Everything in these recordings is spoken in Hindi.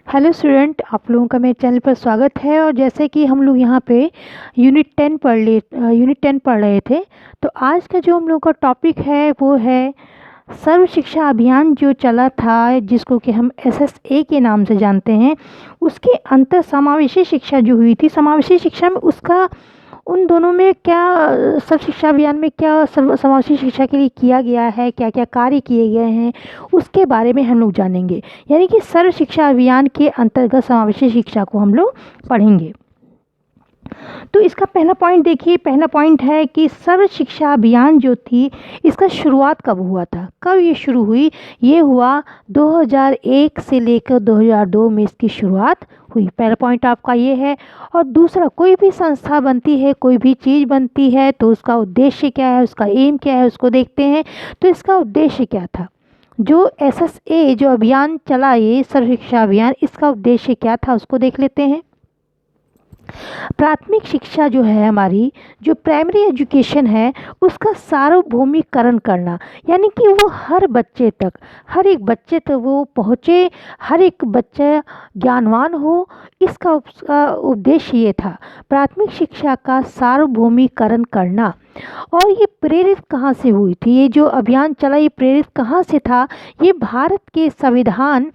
हेलो स्टूडेंट, आप लोगों का मेरे चैनल पर स्वागत है। और जैसे कि हम लोग यहाँ पे यूनिट 10 पढ़ रहे थे, तो आज का जो हम लोग का टॉपिक है वो है सर्व शिक्षा अभियान जो चला था, जिसको कि हम SSA के नाम से जानते हैं। उसके अंतर समावेशी शिक्षा जो हुई थी, समावेशी शिक्षा में उसका उन दोनों में क्या, सर्व शिक्षा अभियान में क्या सर्व समावेशी शिक्षा के लिए किया गया है, क्या क्या कार्य किए गए हैं, उसके बारे में हम लोग जानेंगे। यानी कि सर्व शिक्षा अभियान के अंतर्गत समावेशी शिक्षा को हम लोग पढ़ेंगे। तो इसका पहला पॉइंट देखिए, पहला पॉइंट है कि सर्व शिक्षा अभियान जो थी, इसका शुरुआत कब हुआ था, कब ये शुरू हुई। ये हुआ 2001 से लेकर 2002 में इसकी शुरुआत हुई। पहला पॉइंट आपका ये है। और दूसरा, कोई भी संस्था बनती है, कोई भी चीज़ बनती है, तो उसका उद्देश्य क्या है, उसका एम क्या है, उसको देखते हैं। तो इसका उद्देश्य क्या था, जो SSA जो अभियान चला, ये सर्व शिक्षा अभियान, इसका उद्देश्य क्या था उसको देख लेते हैं। प्राथमिक शिक्षा जो है हमारी, जो प्राइमरी एजुकेशन है, उसका सार्वभौमिकरण करना, यानी कि वो हर बच्चे तक, हर एक बच्चे तक वो पहुँचे, हर एक बच्चा ज्ञानवान हो, इसका उसका उद्देश्य ये था, प्राथमिक शिक्षा का सार्वभौमिकरण करना। और ये प्रेरित कहाँ से हुई थी, ये जो अभियान चला, ये प्रेरित कहाँ से था। ये भारत के संविधान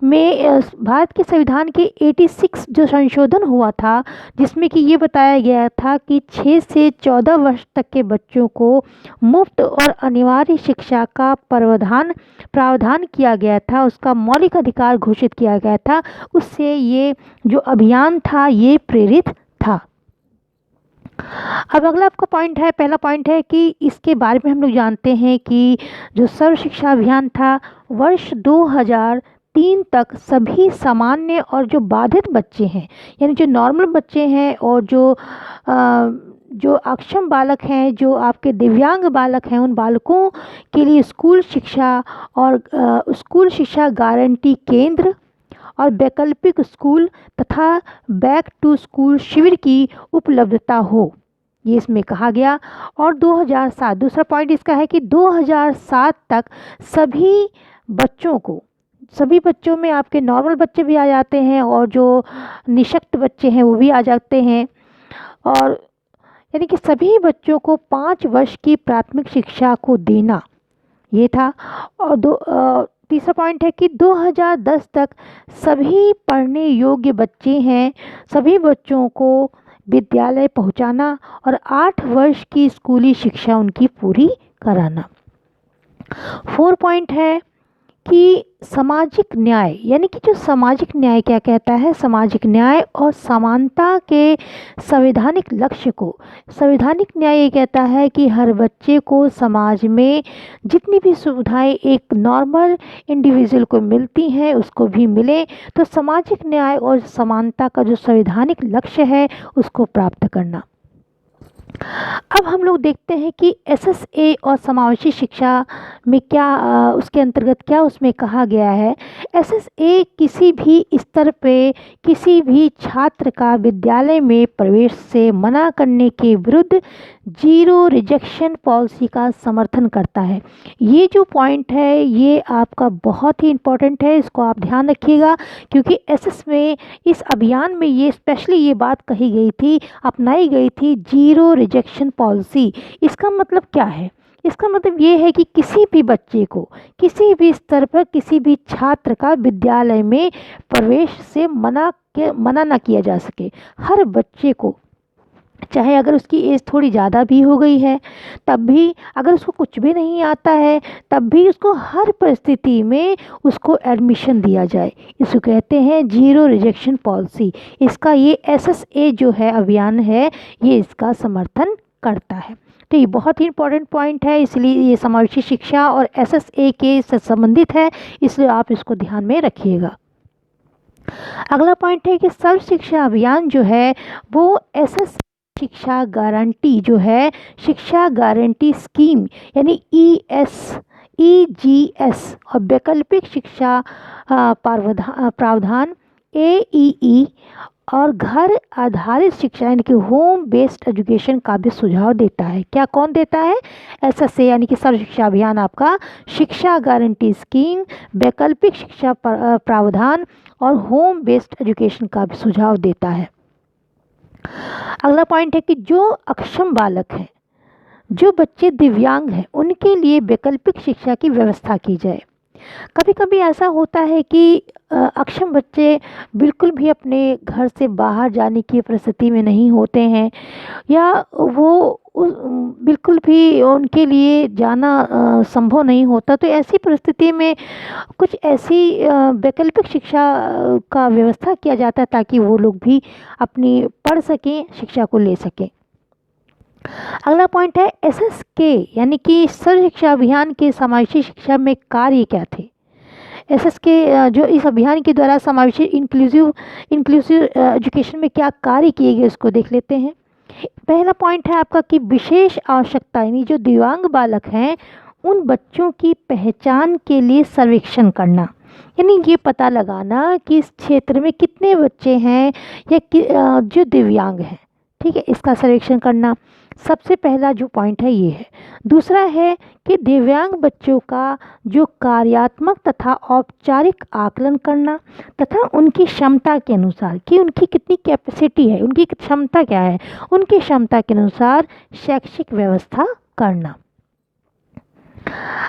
में, भारत के संविधान के 86 जो संशोधन हुआ था, जिसमें कि ये बताया गया था कि 6 से 14 वर्ष तक के बच्चों को मुफ्त और अनिवार्य शिक्षा का प्रावधान किया गया था, उसका मौलिक अधिकार घोषित किया गया था। उससे ये जो अभियान था ये प्रेरित था। अब अगला आपका पॉइंट है, पहला पॉइंट है कि इसके बारे में हम लोग जानते हैं कि जो सर्व शिक्षा अभियान था, वर्ष 2003 तक सभी सामान्य और जो बाधित बच्चे हैं, यानी जो नॉर्मल बच्चे हैं और जो अक्षम बालक हैं, जो आपके दिव्यांग बालक हैं, उन बालकों के लिए स्कूल शिक्षा और स्कूल शिक्षा गारंटी केंद्र और वैकल्पिक स्कूल तथा बैक टू स्कूल शिविर की उपलब्धता हो, ये इसमें कहा गया। और 2007, दूसरा पॉइंट इसका है कि 2007 तक सभी बच्चों में आपके नॉर्मल बच्चे भी आ जाते हैं और जो निःशक्त बच्चे हैं वो भी आ जाते हैं, और यानी कि सभी बच्चों को 5 वर्ष की प्राथमिक शिक्षा को देना, ये था। और तीसरा पॉइंट है कि 2010 तक सभी पढ़ने योग्य बच्चे हैं, सभी बच्चों को विद्यालय पहुंचाना और 8 वर्ष की स्कूली शिक्षा उनकी पूरी कराना। 4 पॉइंट है कि सामाजिक न्याय, यानी कि जो सामाजिक न्याय क्या कहता है, सामाजिक न्याय और समानता के संवैधानिक लक्ष्य को, संवैधानिक न्याय ये कहता है कि हर बच्चे को समाज में जितनी भी सुविधाएं एक नॉर्मल इंडिविजुअल को मिलती हैं उसको भी मिले। तो सामाजिक न्याय और समानता का जो संवैधानिक लक्ष्य है उसको प्राप्त करना। अब हम लोग देखते हैं कि SSA और समावेशी शिक्षा में क्या, उसके अंतर्गत क्या उसमें कहा गया है। SSA किसी भी स्तर पे किसी भी छात्र का विद्यालय में प्रवेश से मना करने के विरुद्ध जीरो रिजेक्शन पॉलिसी का समर्थन करता है। ये जो पॉइंट है ये आपका बहुत ही इम्पोर्टेंट है, इसको आप ध्यान रखिएगा, क्योंकि SS में, इस अभियान में ये स्पेशली ये बात कही गई थी, अपनाई गई थी, जीरो रिजेक्शन पॉलिसी। इसका मतलब क्या है, इसका मतलब ये है कि किसी भी बच्चे को किसी भी स्तर पर किसी भी छात्र का विद्यालय में प्रवेश से मना ना किया जा सके। हर बच्चे को, चाहे अगर उसकी एज थोड़ी ज़्यादा भी हो गई है तब भी, अगर उसको कुछ भी नहीं आता है तब भी, उसको हर परिस्थिति में उसको एडमिशन दिया जाए, इसको कहते हैं जीरो रिजेक्शन पॉलिसी। इसका ये SSA जो है अभियान है, ये इसका समर्थन करता है। तो ये बहुत ही इंपॉर्टेंट पॉइंट है, इसलिए ये समावेशी शिक्षा और SSA के से संबंधित है, इसलिए आप इसको ध्यान में रखिएगा। अगला पॉइंट है कि सर्व शिक्षा अभियान जो है वो SS शिक्षा गारंटी जो है, शिक्षा गारंटी स्कीम यानी EGS और वैकल्पिक शिक्षा प्रावधान AEE और घर आधारित शिक्षा यानी कि होम बेस्ड एजुकेशन का भी सुझाव देता है। क्या कौन देता है? SSA यानी कि सर्व शिक्षा अभियान आपका शिक्षा गारंटी स्कीम, वैकल्पिक शिक्षा प्रावधान और होम बेस्ड एजुकेशन का भी सुझाव देता है। अगला पॉइंट है कि जो अक्षम बालक हैं, जो बच्चे दिव्यांग हैं, उनके लिए वैकल्पिक शिक्षा की व्यवस्था की जाए। कभी कभी ऐसा होता है कि अक्षम बच्चे बिल्कुल भी अपने घर से बाहर जाने की परिस्थिति में नहीं होते हैं, या वो बिल्कुल भी उनके लिए जाना संभव नहीं होता। तो ऐसी परिस्थिति में कुछ ऐसी वैकल्पिक शिक्षा का व्यवस्था किया जाता है ताकि वो लोग भी अपनी पढ़ सकें, शिक्षा को ले सकें। अगला पॉइंट है SSK यानी कि सर्व शिक्षा अभियान के समावेशी शिक्षा में कार्य क्या थे। SSK जो इस अभियान के द्वारा समावेशी इंक्लूसिव एजुकेशन में क्या कार्य किए गए उसको देख लेते हैं। पहला पॉइंट है आपका कि विशेष आवश्यकता यानी जो दिव्यांग बालक हैं उन बच्चों की पहचान के लिए सर्वेक्षण करना, यानी ये पता लगाना कि इस क्षेत्र में कितने बच्चे हैं या जो दिव्यांग हैं, ठीक है, इसका सर्वेक्षण करना सबसे पहला जो पॉइंट है ये है। दूसरा है कि दिव्यांग बच्चों का जो कार्यात्मक तथा औपचारिक आकलन करना तथा उनकी क्षमता के अनुसार कि उनकी कितनी कैपेसिटी है, उनकी क्षमता क्या है, उनकी क्षमता के अनुसार शैक्षिक व्यवस्था करना।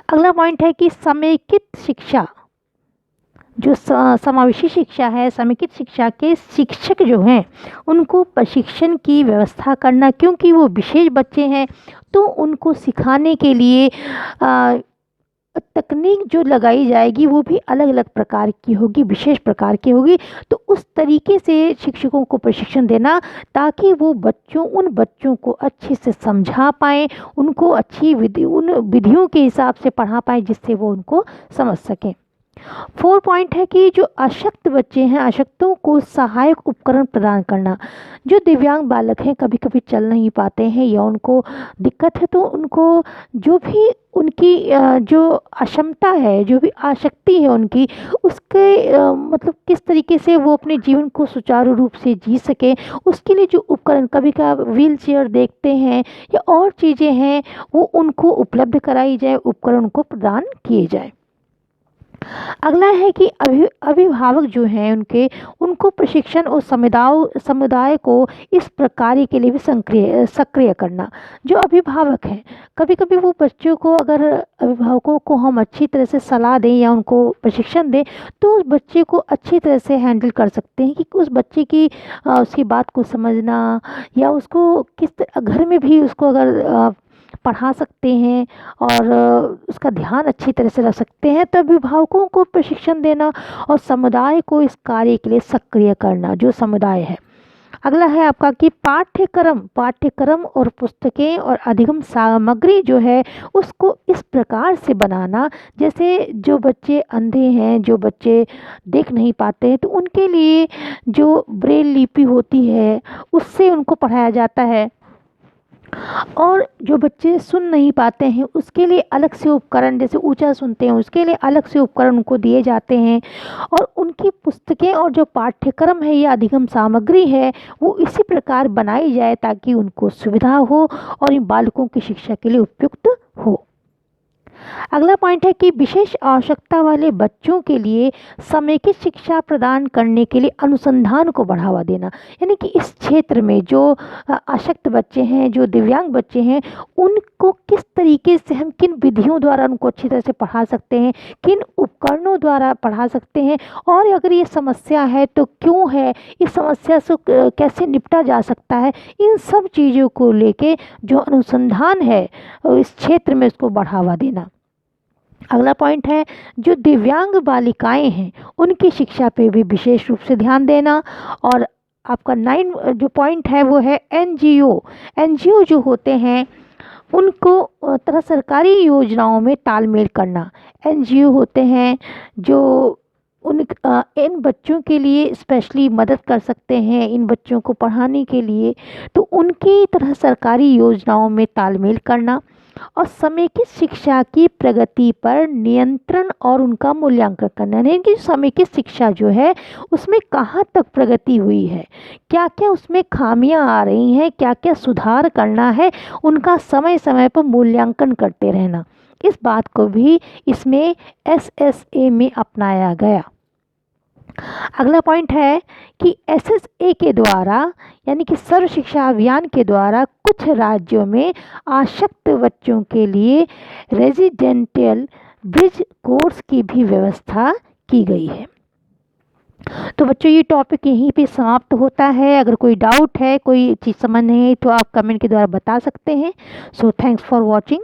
अगला पॉइंट है कि समेकित शिक्षा, जो समावेशी शिक्षा है, समेकित शिक्षा के शिक्षक जो हैं उनको प्रशिक्षण की व्यवस्था करना, क्योंकि वो विशेष बच्चे हैं तो उनको सिखाने के लिए तकनीक जो लगाई जाएगी वो भी अलग अलग प्रकार की होगी, विशेष प्रकार की होगी। तो उस तरीके से शिक्षकों को प्रशिक्षण देना ताकि वो उन बच्चों को अच्छे से समझा पाएँ, उनको अच्छी उन विधियों के हिसाब से पढ़ा पाएँ जिससे वो उनको समझ सकें। 4 पॉइंट है कि जो अशक्त बच्चे हैं, अशक्तों को सहायक उपकरण प्रदान करना। जो दिव्यांग बालक हैं कभी कभी चल नहीं पाते हैं या उनको दिक्कत है, तो उनको जो भी उनकी जो अक्षमता है, जो भी आसक्ति है उनकी, उसके मतलब किस तरीके से वो अपने जीवन को सुचारू रूप से जी सके, उसके लिए जो उपकरण, कभी कभी व्हील चेयर देखते हैं या और चीज़ें हैं, वो उनको उपलब्ध कराई जाए, उपकरण को प्रदान किए जाए। अगला है कि अभिभावक जो हैं उनको प्रशिक्षण और समुदाय को इस प्रकार के लिए भी सक्रिय करना। जो अभिभावक हैं कभी कभी वो बच्चों को, अगर अभिभावकों को हम अच्छी तरह से सलाह दें या उनको प्रशिक्षण दें तो उस बच्चे को अच्छी तरह से हैंडल कर सकते हैं कि उस बच्चे की उसकी बात को समझना या उसको घर में भी उसको अगर पढ़ा सकते हैं और उसका ध्यान अच्छी तरह से रख सकते हैं, तो अभिभावकों को प्रशिक्षण देना और समुदाय को इस कार्य के लिए सक्रिय करना, जो समुदाय है। अगला है आपका कि पाठ्यक्रम और पुस्तकें और अधिगम सामग्री जो है उसको इस प्रकार से बनाना, जैसे जो बच्चे अंधे हैं, जो बच्चे देख नहीं पाते हैं, तो उनके लिए जो ब्रेल लिपि होती है उससे उनको पढ़ाया जाता है, और जो बच्चे सुन नहीं पाते हैं उसके लिए अलग से उपकरण, जैसे ऊंचा सुनते हैं उसके लिए अलग से उपकरण उनको दिए जाते हैं, और उनकी पुस्तकें और जो पाठ्यक्रम है या अधिगम सामग्री है वो इसी प्रकार बनाई जाए ताकि उनको सुविधा हो और इन बालकों की शिक्षा के लिए उपयुक्त हो। अगला पॉइंट है कि विशेष आवश्यकता वाले बच्चों के लिए समेकित शिक्षा प्रदान करने के लिए अनुसंधान को बढ़ावा देना, यानी कि इस क्षेत्र में जो अशक्त बच्चे हैं, जो दिव्यांग बच्चे हैं, उनको किस तरीके से हम किन विधियों द्वारा उनको अच्छी तरह से पढ़ा सकते हैं, किन उपकरणों द्वारा पढ़ा सकते हैं, और अगर ये समस्या है तो क्यों है, इस समस्या से कैसे निपटा जा सकता है, इन सब चीज़ों को लेके जो अनुसंधान है इस क्षेत्र में उसको बढ़ावा देना। अगला पॉइंट है जो दिव्यांग बालिकाएं हैं उनकी शिक्षा पे भी विशेष रूप से ध्यान देना। और आपका 9 जो पॉइंट है वो है एनजीओ जो होते हैं उनको तरह सरकारी योजनाओं में तालमेल करना। एनजीओ होते हैं जो इन बच्चों के लिए स्पेशली मदद कर सकते हैं, इन बच्चों को पढ़ाने के लिए, तो उनकी तरह सरकारी योजनाओं में तालमेल करना और समेकित शिक्षा की प्रगति पर नियंत्रण और उनका मूल्यांकन करना, यानी कि समेकित शिक्षा जो है उसमें कहाँ तक प्रगति हुई है, क्या क्या उसमें खामियां आ रही हैं, क्या क्या सुधार करना है, उनका समय समय पर मूल्यांकन करते रहना। इस बात को भी इसमें SSA में अपनाया गया। अगला पॉइंट है कि एसएसए के द्वारा यानी कि सर्व शिक्षा अभियान के द्वारा कुछ राज्यों में आसक्त बच्चों के लिए रेजिडेंशियल ब्रिज कोर्स की भी व्यवस्था की गई है। तो बच्चों ये टॉपिक यहीं पे समाप्त होता है। अगर कोई डाउट है, कोई चीज़ समझ नहीं है तो आप कमेंट के द्वारा बता सकते हैं। So thanks for watching.